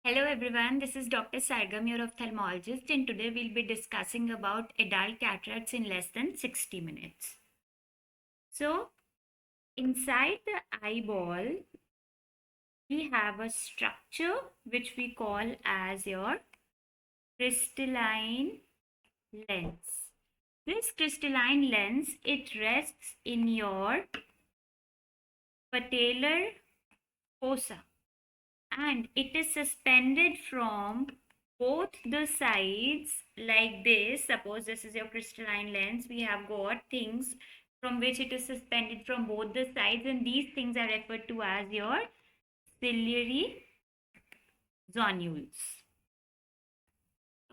Hello everyone, this is Dr. Sargam, your ophthalmologist, and today we'll be discussing about adult cataracts in less than 60 minutes. So, inside the eyeball, we have a structure which we call as your crystalline lens. This crystalline lens, it rests in your patellar fossa and it is suspended from both the sides like this. Suppose this is your crystalline lens. We have got things from which it is suspended from both the sides, and these things are referred to as your ciliary zonules.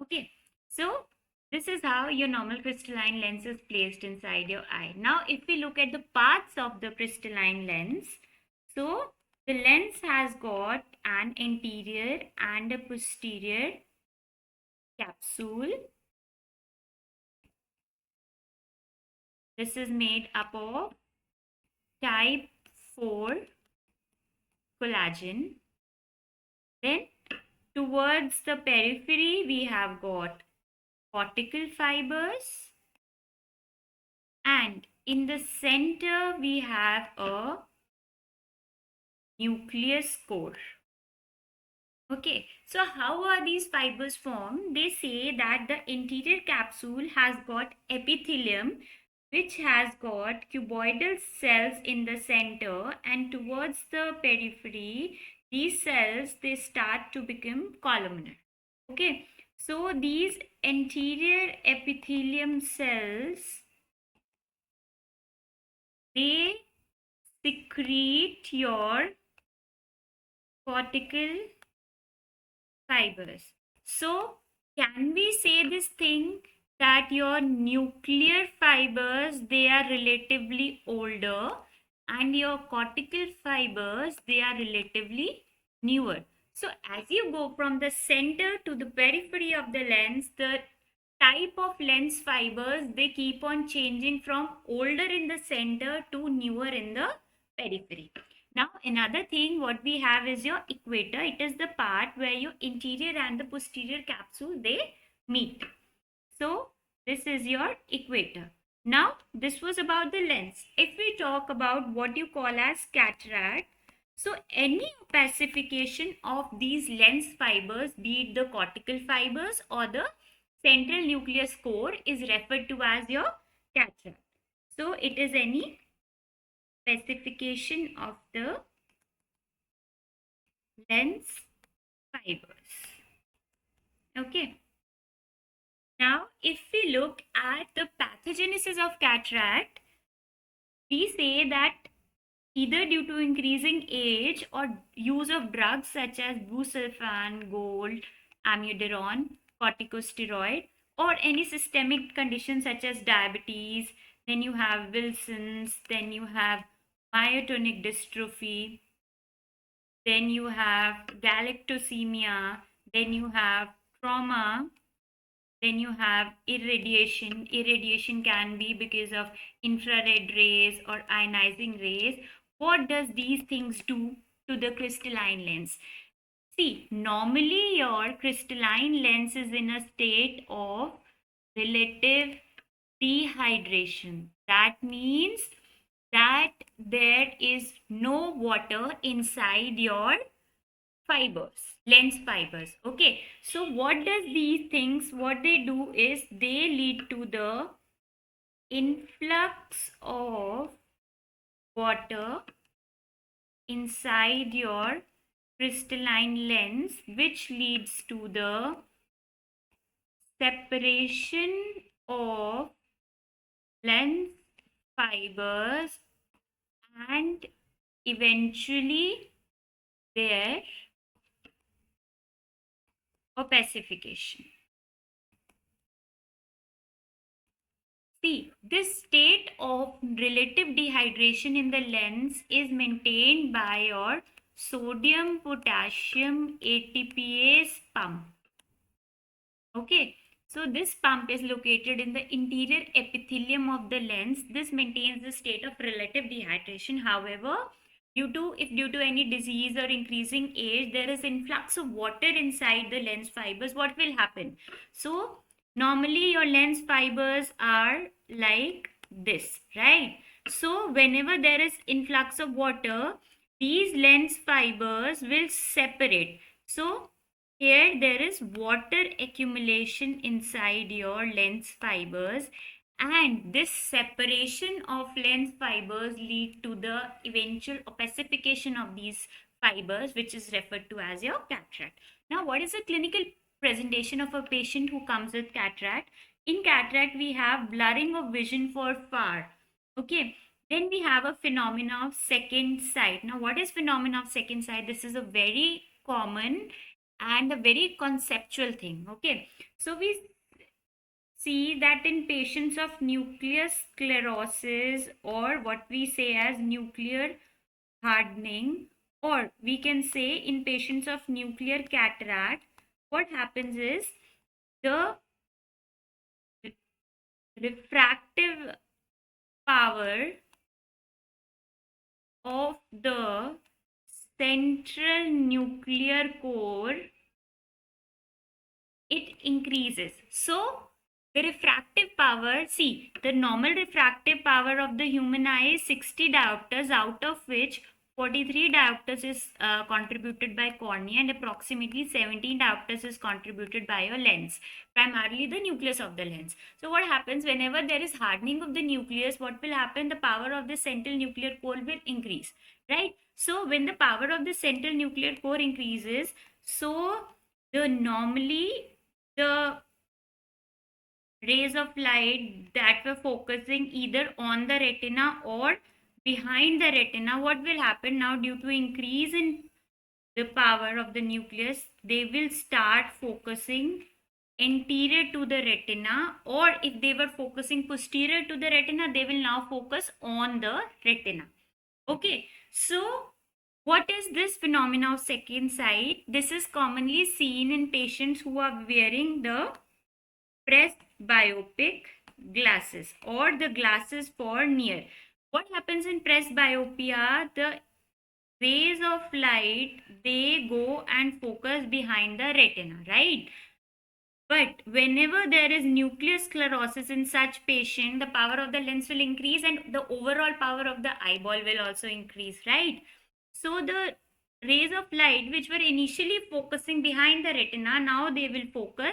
Okay, so this is how your normal crystalline lens is placed inside your eye. Now, if we look at the parts of the crystalline lens, so the lens has got an anterior and a posterior capsule. This is made up of type 4 collagen. Then towards the periphery, we have got cortical fibers, and in the center, we have a nucleus core. Okay, so how are these fibers formed? They say that the interior capsule has got epithelium which has got cuboidal cells in the center, and towards the periphery these cells they start to become columnar. Okay, so these anterior epithelium cells, they secrete your cortical fibers. So, can we say this thing that your nuclear fibers, they are relatively older, and your cortical fibers, they are relatively newer? So, as you go from the center to the periphery of the lens, the type of lens fibers, they keep on changing from older in the center to newer in the periphery. Now, another thing what we have is your equator. It is the part where your interior and the posterior capsule, they meet. So, this is your equator. Now, this was about the lens. If we talk about what you call as cataract, so any opacification of these lens fibers, be it the cortical fibers or the central nucleus core, is referred to as your cataract. So, it is any specification of the lens fibers. Okay. Now, if we look at the pathogenesis of cataract, we say that either due to increasing age or use of drugs such as busulfan, gold, amiodarone, corticosteroid, or any systemic condition such as diabetes, then you have Wilson's, then you have myotonic dystrophy, then you have galactosemia, then you have trauma, then you have irradiation. Irradiation can be because of infrared rays or ionizing rays. What does these things do to the crystalline lens? See, normally your crystalline lens is in a state of relative dehydration. That means that there is no water inside your lens fibers. Okay, so what does these things, what they do is they lead to the influx of water inside your crystalline lens, which leads to the separation of lens fibers and eventually their opacification. See, this state of relative dehydration in the lens is maintained by your sodium potassium ATPase pump. Okay, so this pump is located in the interior epithelium of the lens. This maintains the state of relative dehydration. However, due to any disease or increasing age, there is influx of water inside the lens fibers, what will happen? So normally your lens fibers are like this, right? So whenever there is influx of water, these lens fibers will separate. So here there is water accumulation inside your lens fibers, and this separation of lens fibers lead to the eventual opacification of these fibers, which is referred to as your cataract. Now, what is the clinical presentation of a patient who comes with cataract? In cataract, we have blurring of vision for far. Okay. Then we have a phenomena of second sight. Now, what is phenomena of second sight? This is a very common and a very conceptual thing. Okay. So we see that in patients of nuclear sclerosis, or what we say as nuclear hardening, or we can say in patients of nuclear cataract, what happens is the refractive power of the central nuclear core, it increases. So the refractive power, see, the normal refractive power of the human eye is 60 diopters, out of which 43 diopters is contributed by cornea, and approximately 17 diopters is contributed by your lens, primarily the nucleus of the lens. So what happens whenever there is hardening of the nucleus, what will happen? The power of the central nuclear core will increase, right? So when the power of the central nuclear core increases, so the normally the rays of light that were focusing either on the retina or behind the retina, what will happen now? Due to increase in the power of the nucleus, they will start focusing anterior to the retina, or if they were focusing posterior to the retina, they will now focus on the retina. Okay, so what is this phenomena of second sight? This is commonly seen in patients who are wearing the presbyopic glasses, or the glasses for near. What happens in presbyopia? The rays of light, they go and focus behind the retina, right? But whenever there is nuclear sclerosis in such patient, the power of the lens will increase and the overall power of the eyeball will also increase, right? So the rays of light which were initially focusing behind the retina, now they will focus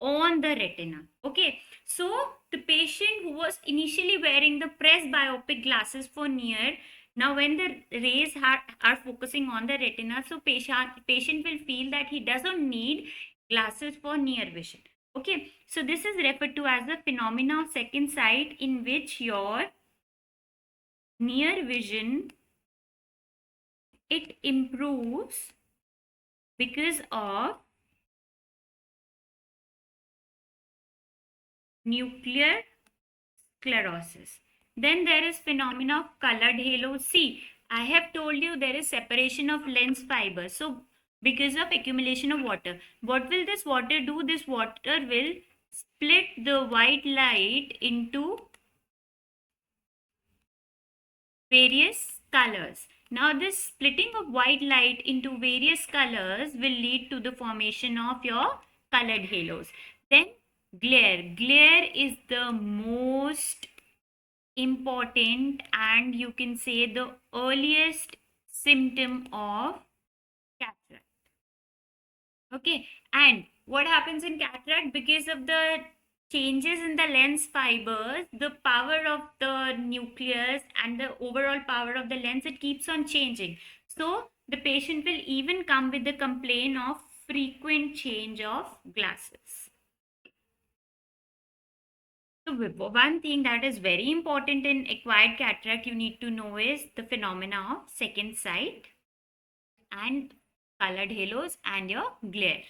on the retina. Okay, so the patient who was initially wearing the presbyopic glasses for near, now when the rays are focusing on the retina, so patient will feel that he doesn't need glasses for near vision. Okay, so this is referred to as the phenomena of second sight, in which your near vision, it improves because of nuclear sclerosis. Then there is phenomena of colored halos. See, I have told you there is separation of lens fibers. So because of accumulation of water, what will this water do? This water will split the white light into various colors. Now this splitting of white light into various colors will lead to the formation of your colored halos. Then glare. Glare is the most important, and you can say the earliest symptom of cataract. Okay, and what happens in cataract? Because of the changes in the lens fibers, the power of the nucleus and the overall power of the lens, it keeps on changing. So the patient will even come with the complaint of frequent change of glasses. So one thing that is very important in acquired cataract you need to know is the phenomena of second sight and colored halos and your glare.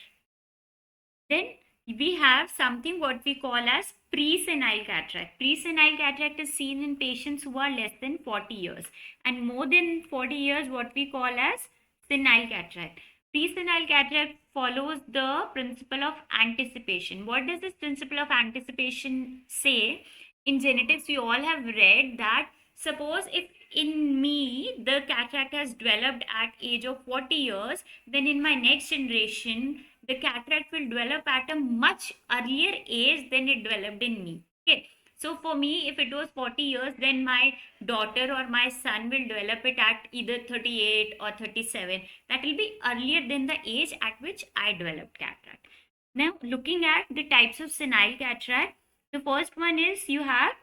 Then we have something what we call as pre-senile cataract. Pre-senile cataract is seen in patients who are less than 40 years, and more than 40 years what we call as senile cataract. Pre-senile cataract follows the principle of anticipation. What does this principle of anticipation say? In genetics, we all have read that suppose if in me the cataract has developed at age of 40 years, then in my next generation the cataract will develop at a much earlier age than it developed in me. Okay, so for me, if it was 40 years, then my daughter or my son will develop it at either 38 or 37. That will be earlier than the age at which I developed cataract. Now, looking at the types of senile cataract, the first one is you have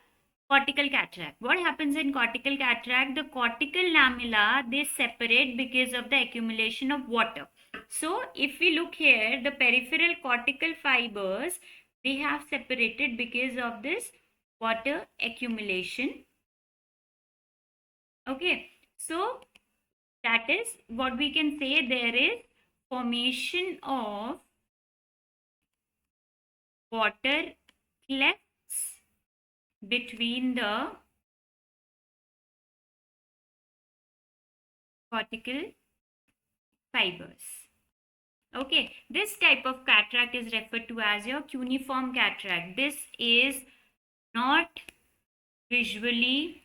cortical cataract. What happens in cortical cataract? The cortical lamella, they separate because of the accumulation of water. So if we look here, the peripheral cortical fibers, they have separated because of this water accumulation. Okay, so that is what we can say. There is formation of water clefts between the cortical fibers. Okay, this type of cataract is referred to as your cuneiform cataract. This is not visually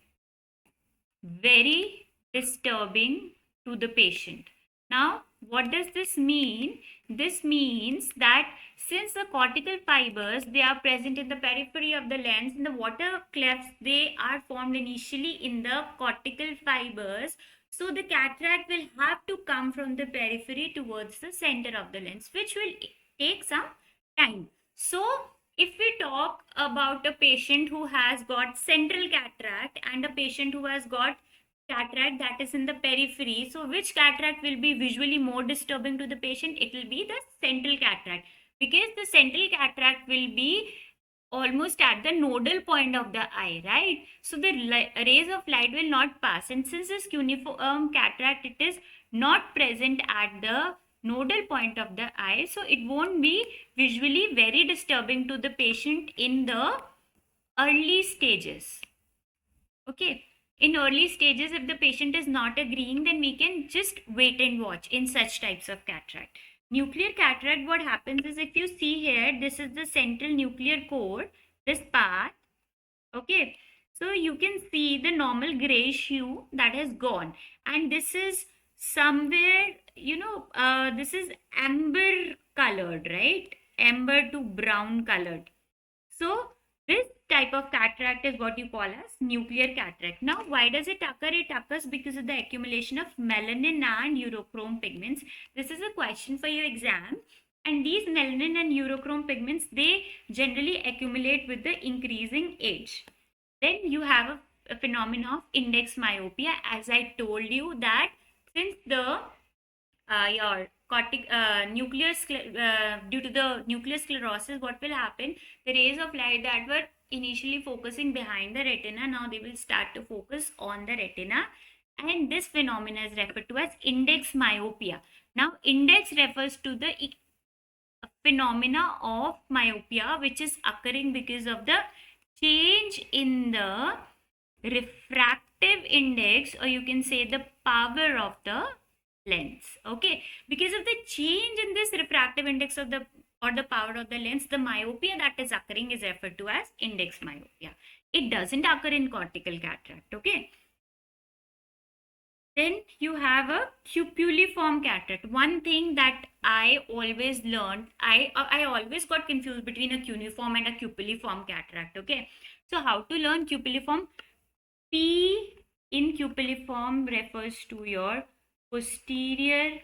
very disturbing to the patient. Now, what does this mean? This means that since the cortical fibers, they are present in the periphery of the lens, and the water clefts, they are formed initially in the cortical fibers. So the cataract will have to come from the periphery towards the center of the lens, which will take some time. So if we talk about a patient who has got central cataract and a patient who has got cataract that is in the periphery, so which cataract will be visually more disturbing to the patient? It will be the central cataract, because the central cataract will be almost at the nodal point of the eye, right? So the rays of light will not pass, and since this cuneiform cataract, it is not present at the nodal point of the eye, so it won't be visually very disturbing to the patient in the early stages. Okay, in early stages, if the patient is not agreeing, then we can just wait and watch in such types of cataract. Nuclear cataract, what happens is, if you see here, this is the central nuclear core, this part. Okay, so you can see the normal grayish hue that has gone, and this is somewhere, this is amber colored, right? Amber to brown colored. So this type of cataract is what you call as nuclear cataract. Now, why does it occur? It occurs because of the accumulation of melanin and urochrome pigments. This is a question for your exam. And these melanin and urochrome pigments, they generally accumulate with the increasing age. Then you have a phenomenon of index myopia. As I told you that since the your due to the nuclear sclerosis, what will happen? The rays of light that were initially focusing behind the retina, now they will start to focus on the retina, and this phenomena is referred to as index myopia. Now, index refers to the phenomena of myopia which is occurring because of the change in the refractive index, or you can say the power of the lens. Okay, because of the change in this refractive index of the or the power of the lens, the myopia that is occurring is referred to as index myopia. It doesn't occur in cortical cataract. Okay, then you have a cupuliform cataract. One thing that I always learned, I always got confused between a cuneiform and a cupuliform cataract. Okay, so how to learn cupuliform? P in cupuliform refers to your posterior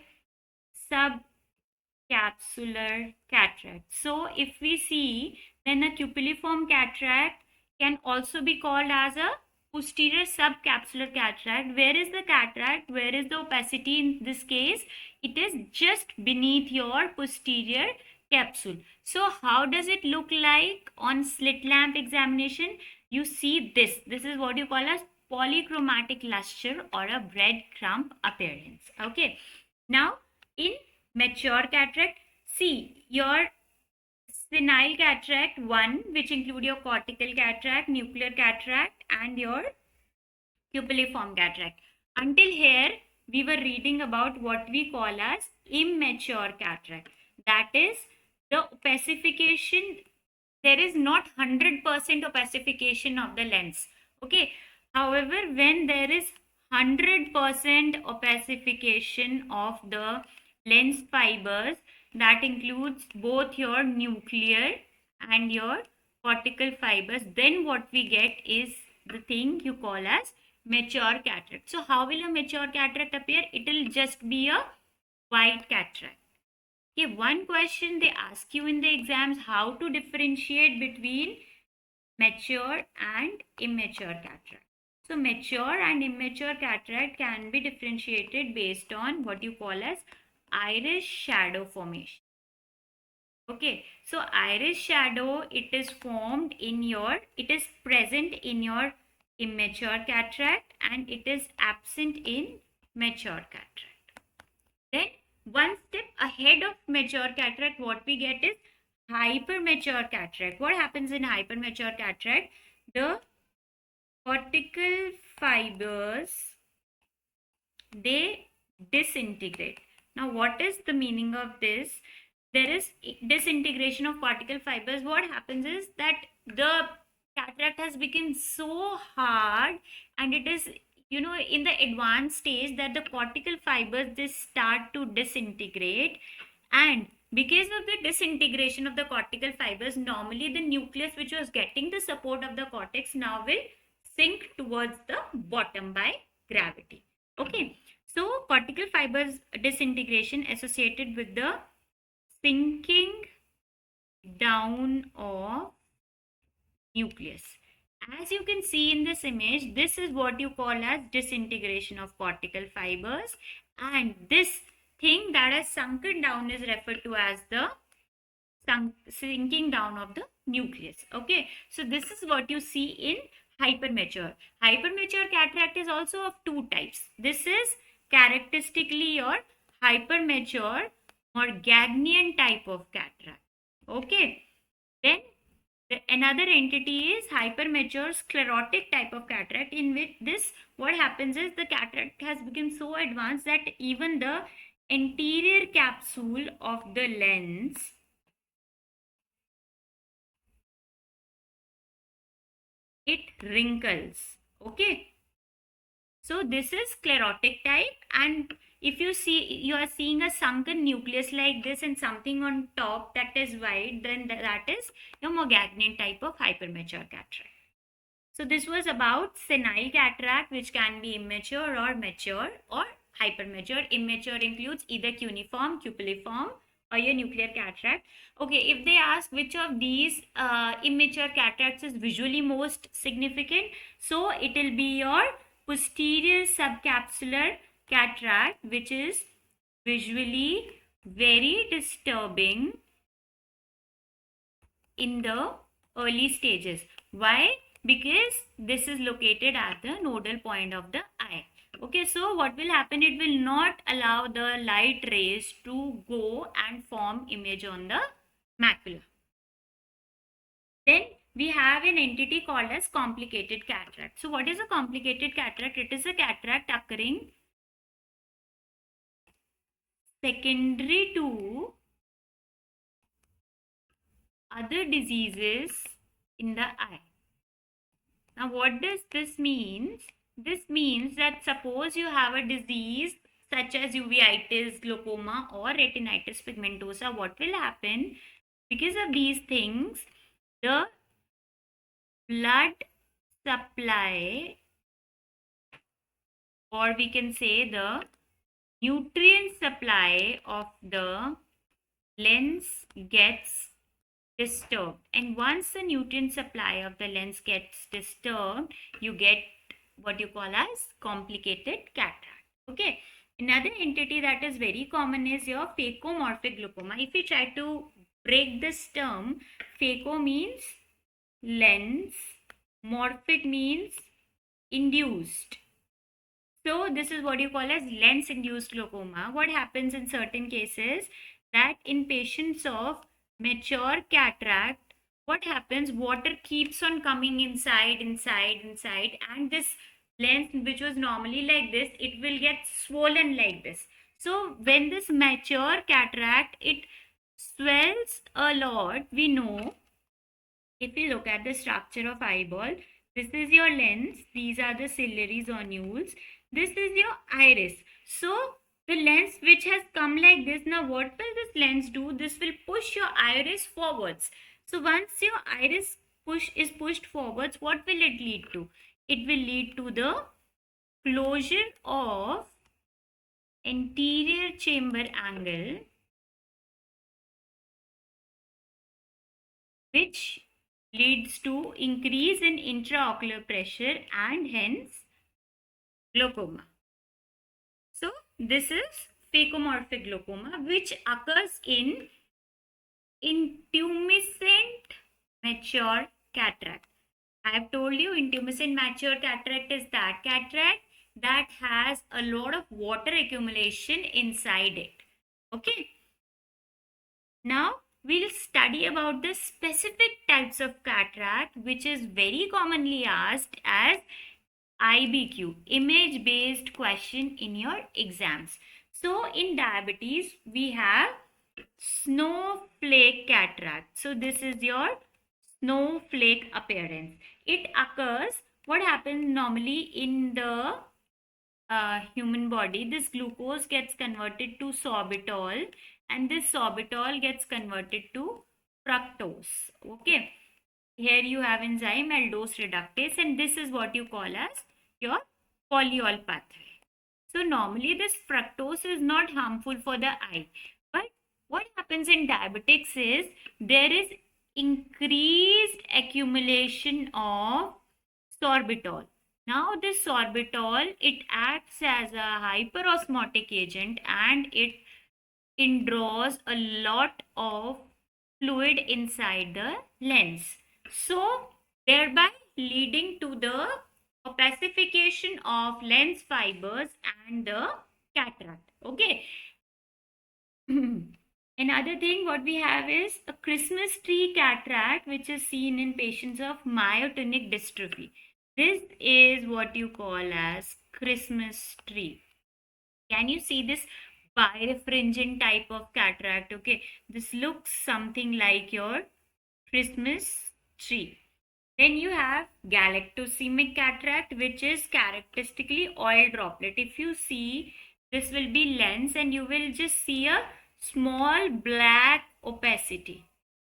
subcapsular cataract. So if we see, then a cupuliform cataract can also be called as a posterior subcapsular cataract. Where is the cataract? Where is the opacity in this case? It is just beneath your posterior capsule. So how does it look like on slit lamp examination? You see this. This is what you call as polychromatic luster or a breadcrumb appearance. Okay. Now, in mature cataract, see your senile cataract 1, which include your cortical cataract, nuclear cataract, and your cupuliform cataract. Until here, we were reading about what we call as immature cataract. That is the opacification. There is not 100% opacification of the lens. Okay. However, when there is 100% opacification of the lens fibers. That includes both your nuclear and your cortical fibers. Then what we get is the thing you call as mature cataract. So how will a mature cataract appear? It will just be a white cataract. Okay, one question they ask you in the exams, how to differentiate between mature and immature cataract. So mature and immature cataract can be differentiated based on what you call as iris shadow formation. Okay, so iris shadow, it is present in your immature cataract and it is absent in mature cataract. Then one step ahead of mature cataract, what we get is hypermature cataract. What happens in hypermature cataract? The cortical fibers, they disintegrate. Now what is the meaning of this? There is disintegration of cortical fibers. What happens is that the cataract has become so hard and it is, in the advanced stage, that the cortical fibers, they start to disintegrate, and because of the disintegration of the cortical fibers, normally the nucleus which was getting the support of the cortex now will sink towards the bottom by gravity. Okay, so cortical fibers disintegration associated with the sinking down of nucleus. As you can see in this image, this is what you call as disintegration of cortical fibers, and this thing that has sunken down is referred to as the sinking down of the nucleus. Okay, so this is what you see in hypermature. Hypermature cataract is also of two types. This is characteristically your hypermature or Gagnian type of cataract. Okay, then another entity is hypermature sclerotic type of cataract, in which this, what happens is, the cataract has become so advanced that even the anterior capsule of the lens, it wrinkles. Okay, so this is sclerotic type, and if you see, you are seeing a sunken nucleus like this and something on top that is white, then that is your Morgagnian type of hypermature cataract. So this was about senile cataract, which can be immature or mature or hypermature. Immature includes either cuneiform, cupuliform, or your nuclear cataract. Okay, if they ask which of these immature cataracts is visually most significant, so it will be your posterior subcapsular cataract, which is visually very disturbing in the early stages. Why? Because this is located at the nodal point of the eye. Okay, so what will happen? It will not allow the light rays to go and form image on the macula. Then we have an entity called as complicated cataract. So what is a complicated cataract? It is a cataract occurring secondary to other diseases in the eye. Now what does this mean? This means that suppose you have a disease such as uveitis, glaucoma, or retinitis pigmentosa, what will happen? Because of these things, the blood supply, or we can say the nutrient supply of the lens gets disturbed, and once the nutrient supply of the lens gets disturbed, you get what you call as complicated cataract. Okay, another entity that is very common is your phacomorphic glaucoma. If we try to break this term, phaco means lens, morphic means induced. So this is what you call as lens induced glaucoma. What happens in certain cases, that in patients of mature cataract, what happens, water keeps on coming inside, and this lens, which was normally like this, it will get swollen like this. So when this mature cataract, it swells a lot. We know, if we look at the structure of eyeball, this is your lens, these are the ciliary zonules, this is your iris. So the lens which has come like this, now what will this lens do? This will push your iris forwards. So once your iris is pushed forwards, what will it lead to? It will lead to the closure of anterior chamber angle, which leads to increase in intraocular pressure and hence glaucoma. So this is phacomorphic glaucoma, which occurs in intumescent mature cataract. I have told you intumescent mature cataract is that cataract that has a lot of water accumulation inside it. Okay. Now we'll study about the specific types of cataract, which is very commonly asked as IBQ, image based question in your exams. So in diabetes, we have snowflake cataract. So this is your snowflake appearance. It occurs, what happens normally in the human body, this glucose gets converted to sorbitol and this sorbitol gets converted to fructose. Okay. Here you have enzyme aldose reductase and this is what you call as your polyol pathway. So normally this fructose is not harmful for the eye. But what happens in diabetics is there is increased accumulation of sorbitol. Now this sorbitol, it acts as a hyperosmotic agent and it indraws a lot of fluid inside the lens. So thereby leading to the opacification of lens fibers and the cataract. Okay. Another thing what we have is a Christmas tree cataract, which is seen in patients of myotonic dystrophy. This is what you call as Christmas tree. Can you see this birefringent type of cataract? Okay, this looks something like your Christmas tree. Then you have galactosemic cataract, which is characteristically oil droplet. If you see, this will be lens and you will just see a small black opacity.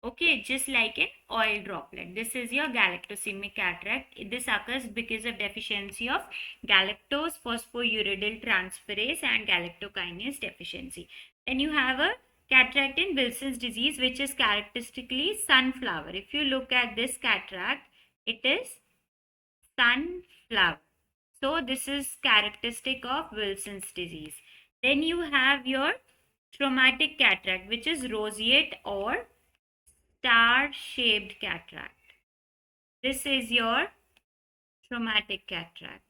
Okay, just like an oil droplet. This is your galactosemic cataract. This occurs because of deficiency of galactose phosphoruridyl transferase and galactokinase deficiency. Then you have a cataract in Wilson's disease, which is characteristically sunflower. If you look at this cataract, it is sunflower. So this is characteristic of Wilson's disease. Then you have your traumatic cataract, which is roseate or star-shaped cataract. This is your traumatic cataract.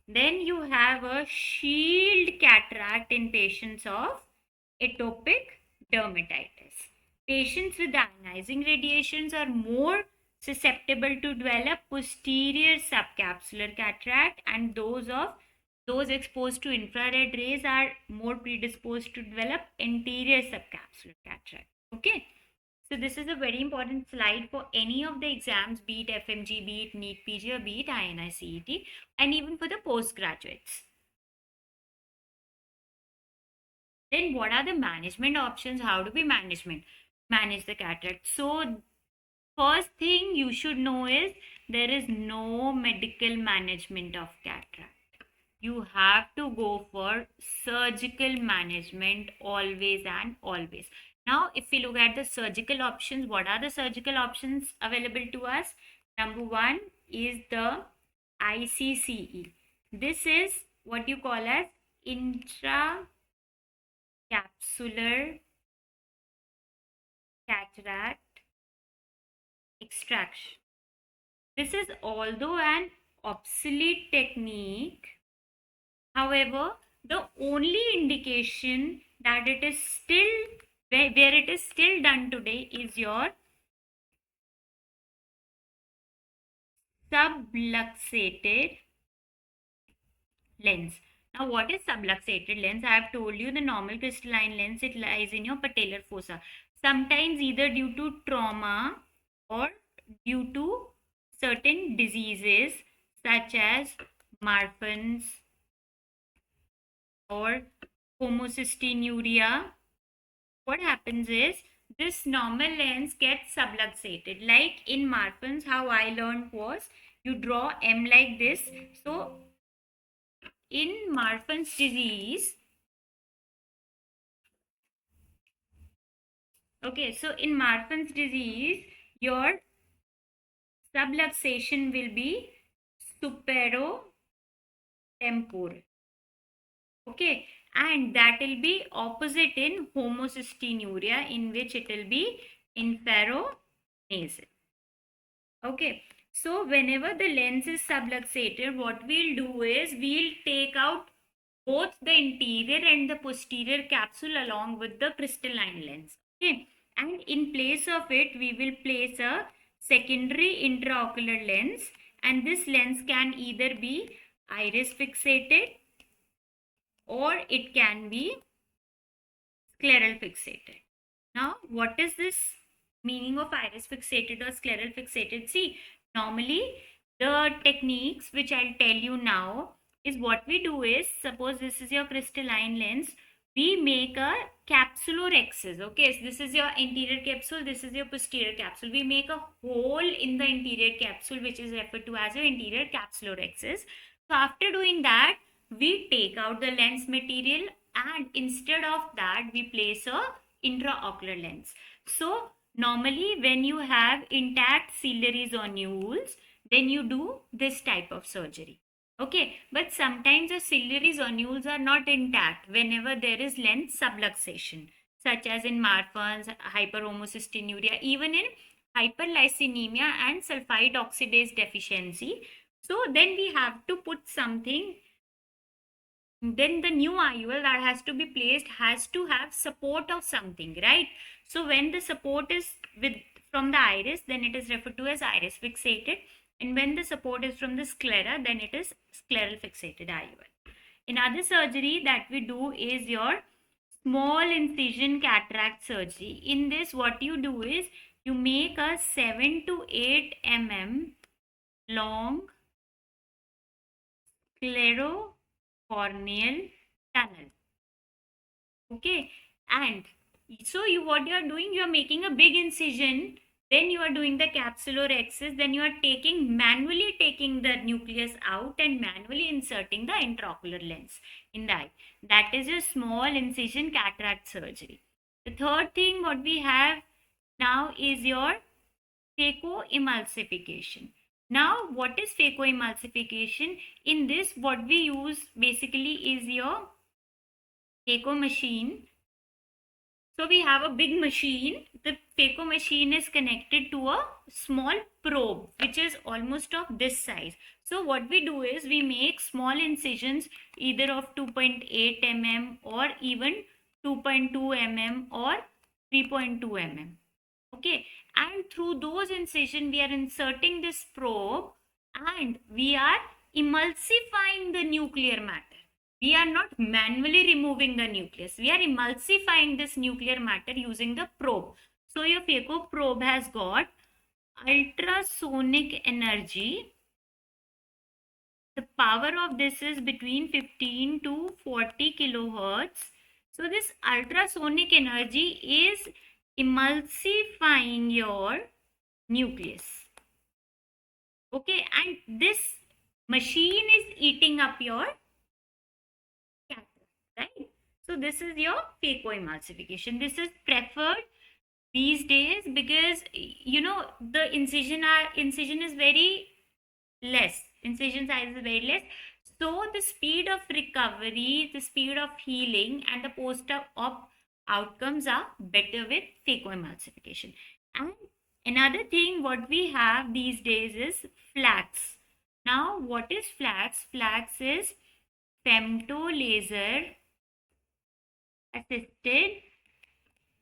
Then you have a shield cataract in patients of atopic dermatitis. Patients with ionizing radiations are more susceptible to develop posterior subcapsular cataract, and those exposed to infrared rays are more predisposed to develop anterior subcapsular cataract. Okay. So this is a very important slide for any of the exams, be it FMG, be it NEET PG, or be it INI CET, and even for the postgraduates. Then what are the management options? How do we manage the cataract? So first thing you should know is there is no medical management of cataract. You have to go for surgical management always and always. Now, if we look at the surgical options, what are the surgical options available to us? Number one is the ICCE. This is what you call as intracapsular cataract extraction. This is although an obsolete technique, however, the only indication that it is still where it is still done today is your subluxated lens. Now, what is subluxated lens? I have told you the normal crystalline lens, it lies in your patellar fossa. Sometimes either due to trauma or due to certain diseases such as Marfan's or homocystinuria, what happens is this normal lens gets subluxated. Like in Marfan's, how I learned was you draw M like this. So in Marfan's disease, okay, so in Marfan's disease, your subluxation will be superotemporal. Okay, and that will be opposite in homocystinuria, in which it will be inferonasal. Okay, so whenever the lens is subluxated, what we'll do is we'll take out both the interior and the posterior capsule along with the crystalline lens. Okay, and in place of it, we will place a secondary intraocular lens, and this lens can either be iris fixated or it can be scleral fixated. Now, what is this meaning of iris fixated or scleral fixated? See, normally the techniques which I'll tell you now is what we do is, suppose this is your crystalline lens, we make a capsulorhexis. Okay, so this is your anterior capsule, this is your posterior capsule. We make a hole in the interior capsule which is referred to as your anterior capsulorhexis. So after doing that, we take out the lens material and instead of that we place a intraocular lens. So normally when you have intact ciliary zonules, then you do this type of surgery. Okay, but sometimes the ciliary zonules are not intact whenever there is lens subluxation, such as in Marfan's, hyperhomocystinuria, even in hyperlysinemia and sulfide oxidase deficiency. So then we have to put something, then the new IOL that has to be placed has to have support of something, right? So when the support is with from the iris, then it is referred to as iris fixated, and when the support is from the sclera, then it is scleral fixated IOL. Another surgery that we do is your small incision cataract surgery. In this, what you do is you make a 7 to 8 mm long sclerocorneal tunnel. Okay, and so what you are doing, you are making a big incision, then you are doing the capsulorhexis, then you are manually taking the nucleus out and manually inserting the intraocular lens in the eye. That is your small incision cataract surgery. The third thing what we have now is your phacoemulsification. Now, what is phacoemulsification? In this, what we use basically is your phaco machine. So we have a big machine. The phaco machine is connected to a small probe which is almost of this size. So what we do is we make small incisions either of 2.8 mm or even 2.2 mm or 3.2 mm. Okay, and through those incisions we are inserting this probe and we are emulsifying the nuclear matter. We are not manually removing the nucleus. We are emulsifying this nuclear matter using the probe. So your phaco probe has got ultrasonic energy. The power of this is between 15 to 40 kilohertz. So this ultrasonic energy is emulsifying your nucleus. Okay, and this machine is eating up your cataract, right? So this is your phacoemulsification. This is preferred these days because the incision is very less. Incision size is very less. So the speed of recovery, the speed of healing, and the post-op outcomes are better with phacoemulsification. And another thing what we have these days is FLACS. Now, what is FLACS? FLACS is femtolaser assisted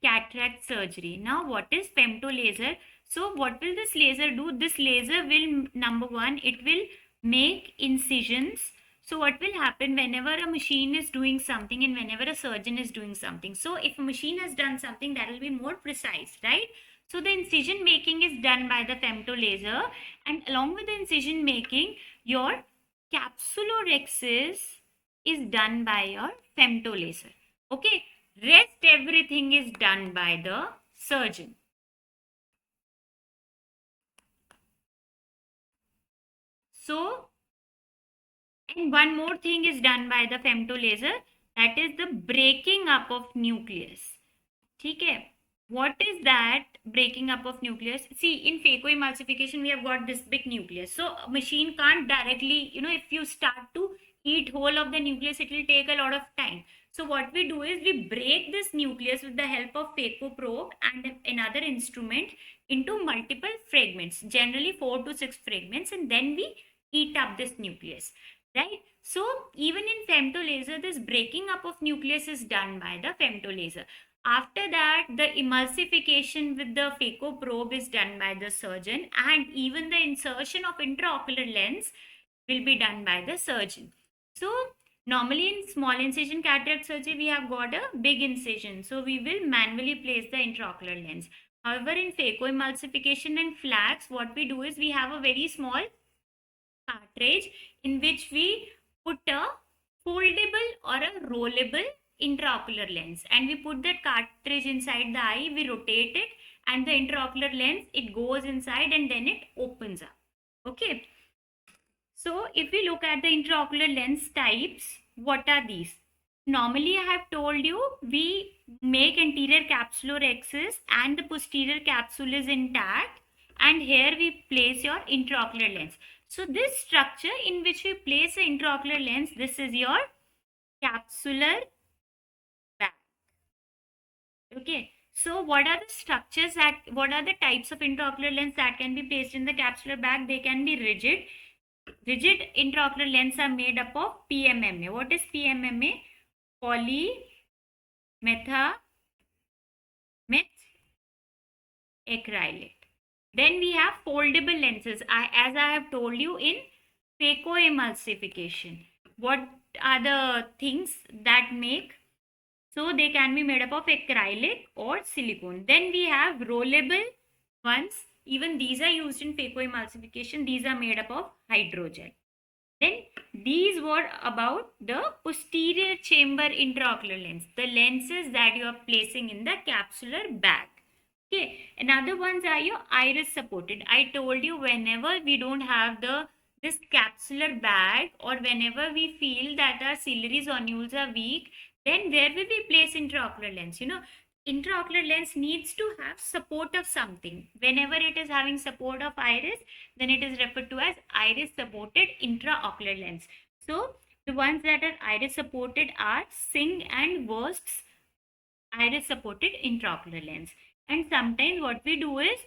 cataract surgery. Now, what is femtolaser? So, what will this laser do? This laser will, number one, it will make incisions. So, what will happen whenever a machine is doing something and whenever a surgeon is doing something? So, if a machine has done something, that will be more precise, right? So, the incision making is done by the femtolaser, and along with the incision making, your capsulorhexis is done by your femtolaser. Okay, rest everything is done by the surgeon. So, and one more thing is done by the femtolaser, that is the breaking up of nucleus. Okay. What is that breaking up of nucleus? See, in phacoemulsification, we have got this big nucleus. So, a machine can't directly, if you start to eat whole of the nucleus, it will take a lot of time. So, what we do is we break this nucleus with the help of phacoprobe and another instrument into multiple fragments, generally 4 to 6 fragments, and then we eat up this nucleus, right? So, even in femtolaser, this breaking up of nucleus is done by the femtolaser. After that, the emulsification with the phacoprobe is done by the surgeon, and even the insertion of intraocular lens will be done by the surgeon. So, normally in small incision cataract surgery, we have got a big incision. So, we will manually place the intraocular lens. However, in phacoemulsification and flax, what we do is we have a very small cartridge in which we put a foldable or a rollable intraocular lens, and we put that cartridge inside the eye, we rotate it, and the intraocular lens, it goes inside and then it opens up. Okay, so if we look at the intraocular lens types, what are these? Normally, I have told you we make anterior capsulorhexis and the posterior capsule is intact, and here we place your intraocular lens. So this structure in which we place the intraocular lens, this is your capsular bag. Okay. So what are the structures what are the types of intraocular lens that can be placed in the capsular bag? They can be rigid. Rigid intraocular lens are made up of PMMA. What is PMMA? Polymethacrylate. Then we have foldable lenses. As I have told you in phacoemulsification, what are the things that make? So they can be made up of acrylic or silicone. Then we have rollable ones. Even these are used in phacoemulsification. These are made up of hydrogel. Then these were about the posterior chamber intraocular lens, the lenses that you are placing in the capsular bag. Okay, another ones are your iris supported. I told you whenever we don't have this capsular bag, or whenever we feel that our ciliary zonules are weak, then where will we place intraocular lens? Intraocular lens needs to have support of something. Whenever it is having support of iris, then it is referred to as iris supported intraocular lens. So the ones that are iris supported are Singh and Wurst's iris supported intraocular lens. And sometimes what we do is,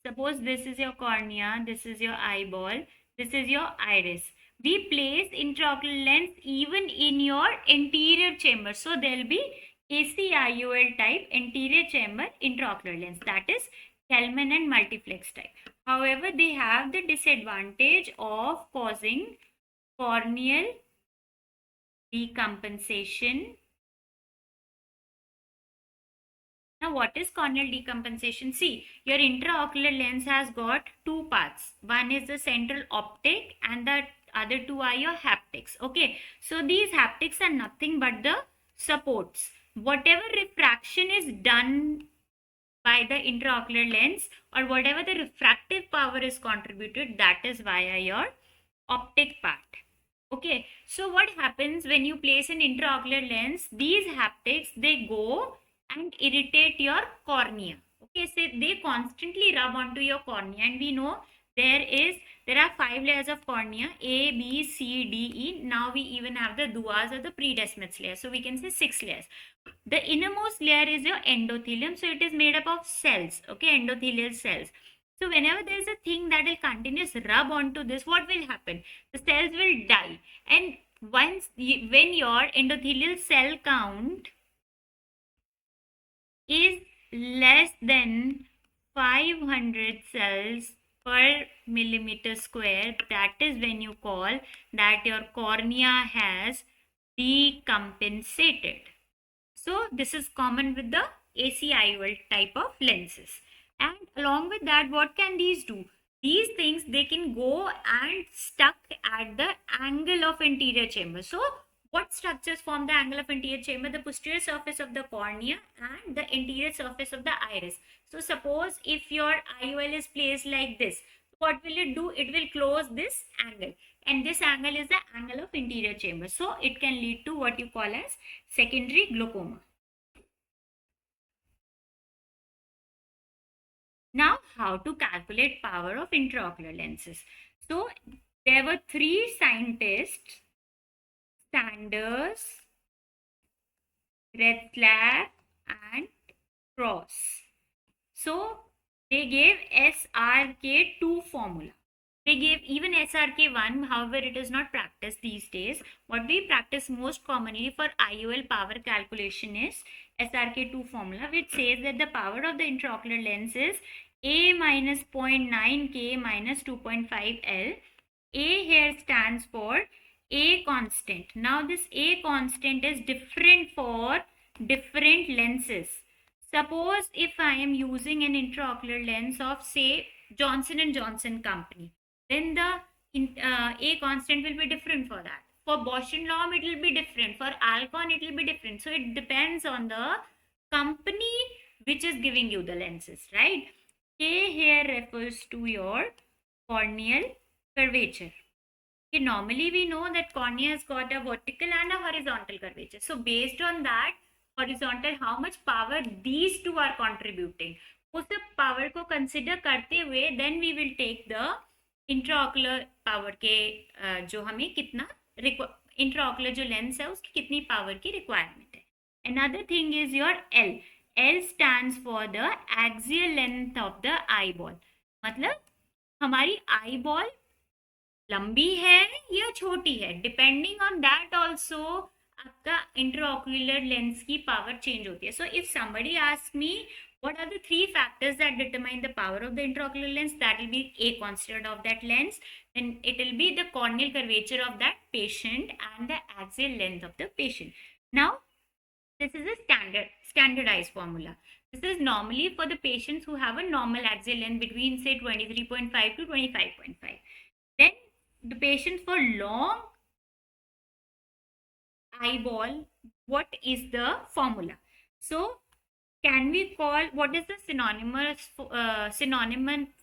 suppose this is your cornea, this is your eyeball, this is your iris. We place intraocular lens even in your anterior chamber. So there will be ACIOL type anterior chamber intraocular lens, that is Kelman and multiplex type. However, they have the disadvantage of causing corneal decompensation. Now, what is corneal decompensation? See, your intraocular lens has got two parts. One is the central optic and the other two are your haptics. Okay, so these haptics are nothing but the supports. Whatever refraction is done by the intraocular lens, or whatever the refractive power is contributed, that is via your optic part. Okay, so what happens when you place an intraocular lens? These haptics, they go and irritate your cornea. Okay, so they constantly rub onto your cornea, and we know there are 5 layers of cornea: A, B, C, D, E. Now we even have the duas or the predesmates layer, so we can say 6 layers. The innermost layer is your endothelium, so it is made up of cells. Okay, endothelial cells. So whenever there is a thing that will continuously rub onto this, what will happen? The cells will die, and when your endothelial cell count is less than 500 cells per millimeter square, that is when you call that your cornea has decompensated. So this is common with the ACIOL type of lenses. And along with that, what can these do? these things, they can go and stuck at the angle of anterior chamber. So what structures form the angle of anterior chamber? The posterior surface of the cornea and the anterior surface of the iris. So suppose if your IOL is placed like this, what will it do? It will close this angle, and this angle is the angle of anterior chamber. So it can lead to what you call as secondary glaucoma. Now, how to calculate power of intraocular lenses? So, there were three scientists, Sanders, Retzlaff, and Cross. So, they gave SRK2 formula. They gave even SRK1, however, it is not practiced these days. What we practice most commonly for IOL power calculation is SRK2 formula, which says that the power of the intraocular lens is A minus 0.9 K minus 2.5 L. A here stands for A constant. Now this A constant is different for different lenses. Suppose if I am using an intraocular lens of, say, Johnson and Johnson company, then the A constant will be different for that. For Bosch and Lomb, it will be different. For Alcon, it will be different. So it depends on the company which is giving you the lenses, right? K here refers to your corneal curvature. Okay, normally we know that cornea has got a vertical and a horizontal curvature. So based on that horizontal, how much power these two are contributing, उस power को consider करते हुए then we will take the intraocular power के जो हमें कितना intraocular जो lens है उसकी कितनी power की requirement है. Another thing is your L. L stands for the axial length of the eyeball. मतलब हमारी eyeball लंबी है या छोटी है, डिपेंडिंग ऑन दैट ऑल्सो आपका इंट्राओक्यूलर लेंस की पावर चेंज होती है. So if somebody ask me what are the three factors that determine the power of the intraocular lens, that will be A constant of that lens, then it will be the corneal curvature of that patient and the axial length of the patient. Now this is a standardized formula. This is normally for the patients who have a normal axial length between say 23.5 to 25.5. Then the patients for long eyeball, what is the formula? So can we call, what is the synonym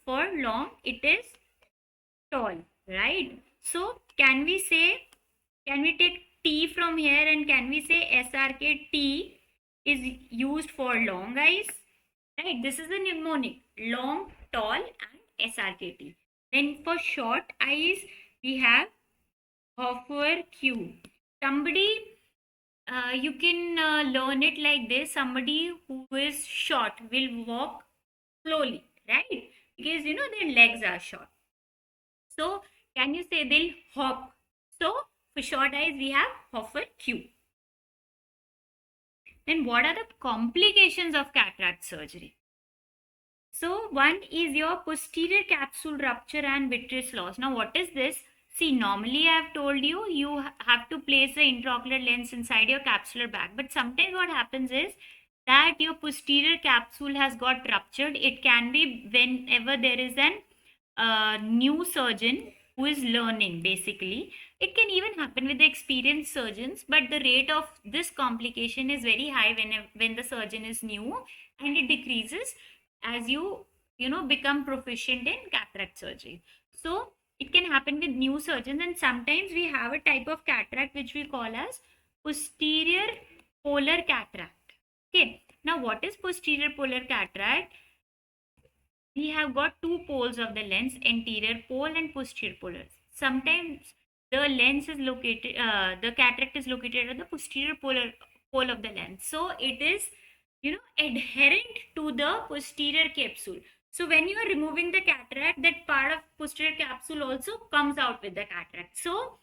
for long? It is tall, right? So can we take T from here, and can we say SRK-T is used for long eyes, right? This is the mnemonic, long, tall, and SRK-T. Then for short eyes, we have Hoffer Q. Somebody, you can learn it like this. Somebody who is short will walk slowly, right? Because their legs are short. So can you say they'll hop? So for short eyes, we have Hoffer Q. Then what are the complications of cataract surgery? So one is your posterior capsule rupture and vitreous loss. Now what is this? See, normally I have told you, you have to place the intraocular lens inside your capsular bag. But sometimes what happens is that your posterior capsule has got ruptured. It can be whenever there is an new surgeon who is learning, basically. It can even happen with the experienced surgeons, but the rate of this complication is very high when the surgeon is new, and it decreases as you become proficient in cataract surgery. So it can happen with new surgeons, and sometimes we have a type of cataract which we call as posterior polar cataract. Okay, now what is posterior polar cataract? We have got two poles of the lens, anterior pole and posterior polar. Sometimes the lens is located, the cataract is located at the posterior polar pole of the lens. So it is adherent to the posterior capsule. So when you are removing the cataract, that part of posterior capsule also comes out with the cataract. So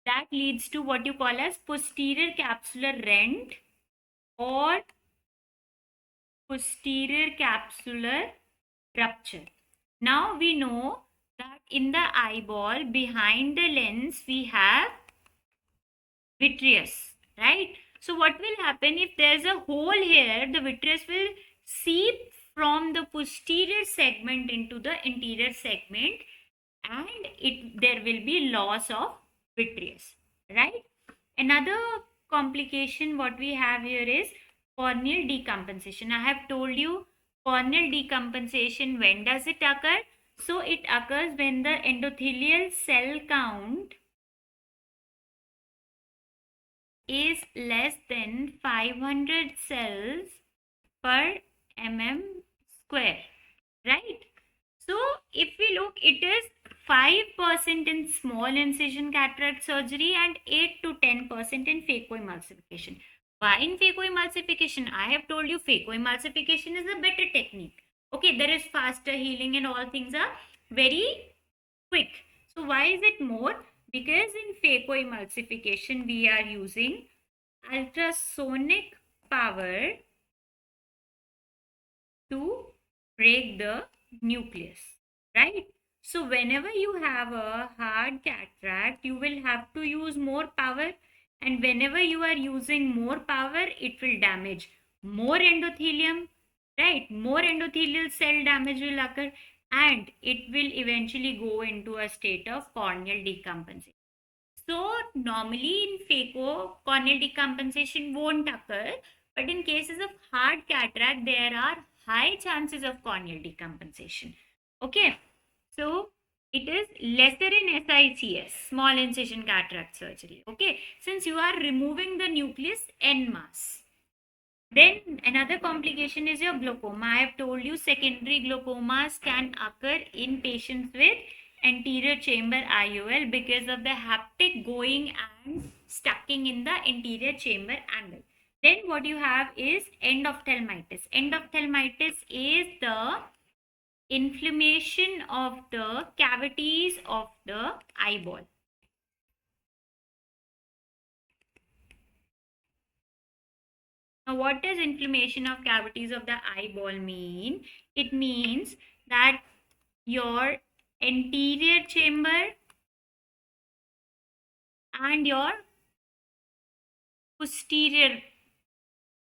that leads to what you call as posterior capsular rent or posterior capsular rupture. Now we know that in the eyeball behind the lens we have vitreous, right? So what will happen if there's a hole here? The vitreous will seep from the posterior segment into the anterior segment, and there will be loss of vitreous, right? Another complication what we have here is corneal decompensation. I have told you corneal decompensation, when does it occur? So it occurs when the endothelial cell count is less than 500 cells per mm², right? So if we look, it is 5% in small incision cataract surgery and 8 to 10% in phacoemulsification. Why in phacoemulsification? I have told you phacoemulsification is a better technique. Okay, there is faster healing and all things are very quick. So why is it more? Because in phacoemulsification we are using ultrasonic power to break the nucleus, right? So whenever you have a hard cataract, you will have to use more power, and whenever you are using more power, it will damage more endothelium, right? More endothelial cell damage will occur, and it will eventually go into a state of corneal decompensation. So normally in phaco, corneal decompensation won't occur, but in cases of hard cataract, there are high chances of corneal decompensation. Okay, so it is lesser in SICS, small incision cataract surgery. Okay, since you are removing the nucleus en masse. Then another complication is your glaucoma. I have told you secondary glaucomas can occur in patients with anterior chamber IOL because of the haptic going and stucking in the anterior chamber angle. Then what you have is endophthalmitis. Endophthalmitis is the inflammation of the cavities of the eyeball. Now, what does inflammation of cavities of the eyeball mean? It means that your anterior chamber and your posterior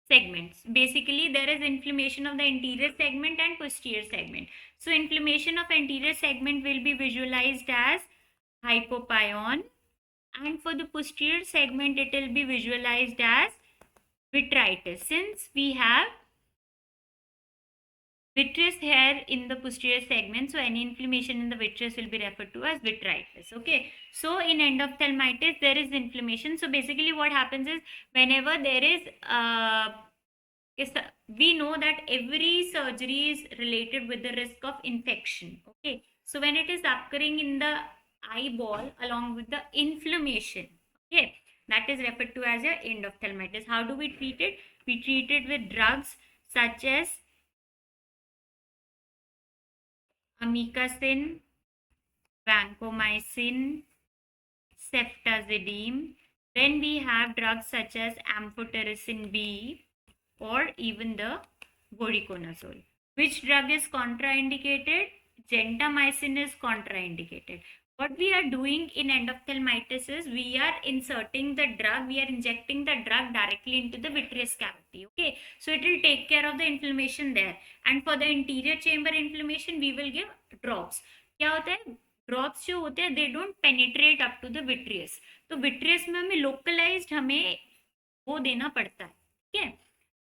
segments. Basically, there is inflammation of the anterior segment and posterior segment. So, inflammation of anterior segment will be visualized as hypopyon, and for the posterior segment, it will be visualized as vitritis. Since we have vitreous hair in the posterior segment, so any inflammation in the vitreous will be referred to as vitritis. Okay, so in endophthalmitis there is inflammation. So basically what happens is, whenever there is we know that every surgery is related with the risk of infection. Okay, so when it is occurring in the eyeball along with the inflammation, okay, that is referred to as your endophthalmitis. How do we treat it? We treat it with drugs such as amikacin, vancomycin, ceftazidime. Then we have drugs such as amphotericin B or even the voriconazole. Which drug is contraindicated? Gentamicin is contraindicated. What we are doing in endophthalmitis is we are inserting the drug, we are injecting the drug directly into the vitreous cavity. Okay, so it will take care of the inflammation there. And for the anterior chamber inflammation, we will give drops. क्या होता है? Drops जो होते हैं they don't penetrate up to the vitreous, तो vitreous में हमें localised हमें वो देना पड़ता है. ठीक है,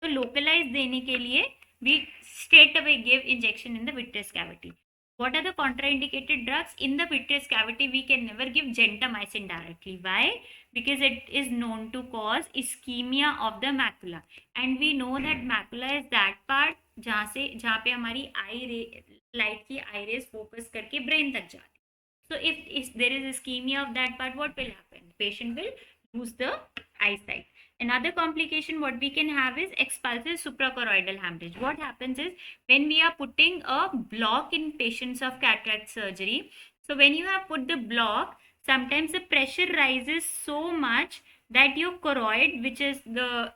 तो लोकलाइज देने के लिए we straight away give injection in the vitreous cavity. What are the contraindicated drugs? In the vitreous cavity, we can never give gentamicin directly. Why? Because it is known to cause ischemia of the macula. And we know that macula is that part जहाँ पे हमारी light की आई raise focus करके brain तक जाती. So if there is ischemia of that part, what will happen? Patient will lose the eyesight. Another complication what we can have is expulsive suprachoroidal hemorrhage. What happens is, when we are putting a block in patients of cataract surgery, so when you have put the block, sometimes the pressure rises so much that your choroid, which is the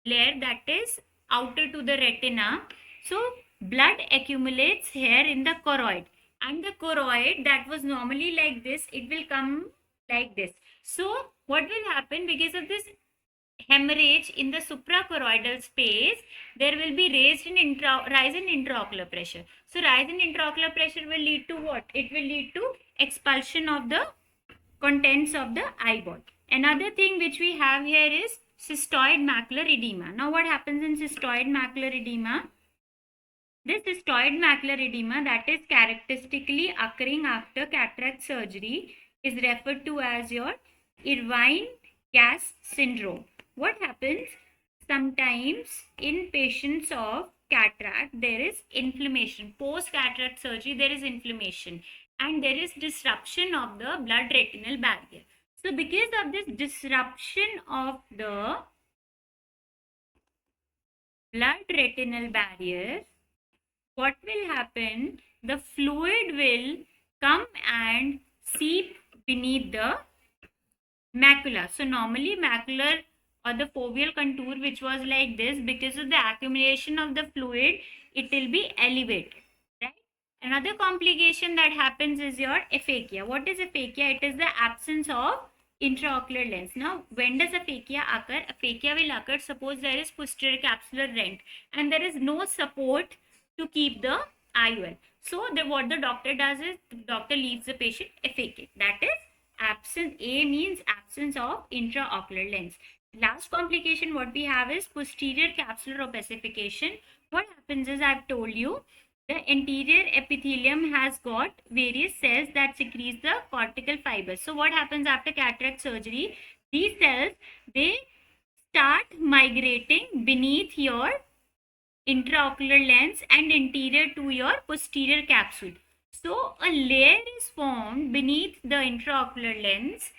layer that is outer to the retina, so blood accumulates here in the choroid, and the choroid that was normally like this, it will come like this. So what will happen because of this hemorrhage in the suprachoroidal space, there will be rise in intraocular pressure. So rise in intraocular pressure will lead to what? It will lead to expulsion of the contents of the eyeball. Another thing which we have here is cystoid macular edema. Now what happens in cystoid macular edema? This cystoid macular edema that is characteristically occurring after cataract surgery is referred to as your Irvine gas syndrome. What happens? Sometimes in patients of cataract, there is inflammation. Post cataract surgery, there is inflammation and there is disruption of the blood retinal barrier. So because of this disruption of the blood retinal barrier, what will happen? The fluid will come and seep beneath the macula. So normally macular or the foveal contour, which was like this, because of the accumulation of the fluid, it will be elevated, right? Another complication that happens is your aphakia. What is aphakia? It is the absence of intraocular lens. Now when does aphakia occur? Aphakia will occur suppose there is posterior capsular rent and there is no support to keep the eye well. So what the doctor does is the doctor leaves the patient aphakic. That is absence. A means absence of intraocular lens. Last complication what we have is posterior capsular opacification. What happens is, I've told you, the anterior epithelium has got various cells that secrete the cortical fibers. So what happens after cataract surgery? These cells, they start migrating beneath your intraocular lens and anterior to your posterior capsule. So a layer is formed beneath the intraocular lens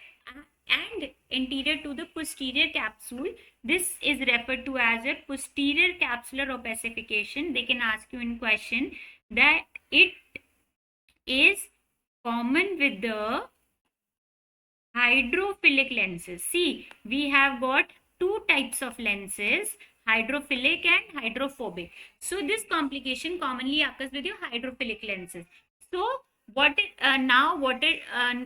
and anterior to the posterior capsule. This is referred to as a posterior capsular opacification. They can ask you in question that it is common with the hydrophilic lenses. See, we have got two types of lenses, hydrophilic and hydrophobic. So this complication commonly occurs with your hydrophilic lenses. So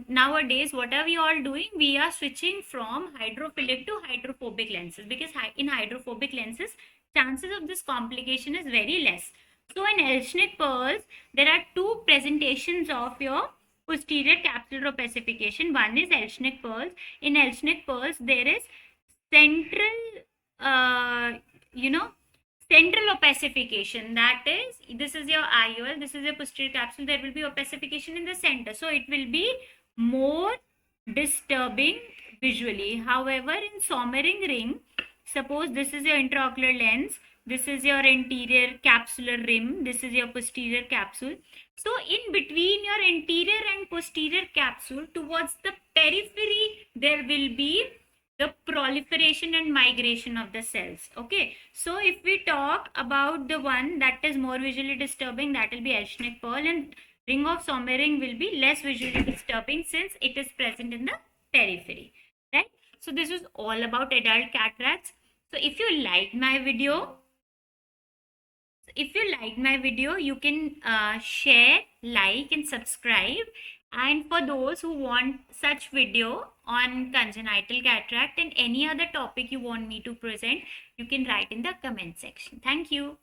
nowadays what are we all doing? We are switching from hydrophilic to hydrophobic lenses, because in hydrophobic lenses chances of this complication is very less. So in Elschnick pearls, there are two presentations of your posterior capsular opacification. One is Elschnick pearls. In Elschnick pearls, there is central, uh, you know, central opacification. That is, this is your IOL, this is your posterior capsule. There will be opacification in the center. So it will be more disturbing visually. However, in Sommering ring, suppose this is your intraocular lens, this is your anterior capsular rim, this is your posterior capsule. So in between your anterior and posterior capsule towards the periphery, there will be the proliferation and migration of the cells. Okay, so if we talk about the one that is more visually disturbing, that will be Elschnick pearl, and ring of Sommering will be less visually disturbing since it is present in the periphery, right? So this is all about adult cataracts. So if you like my video, you can share, like and subscribe. And for those who want such video on congenital cataract and any other topic you want me to present, you can write in the comment section. Thank you.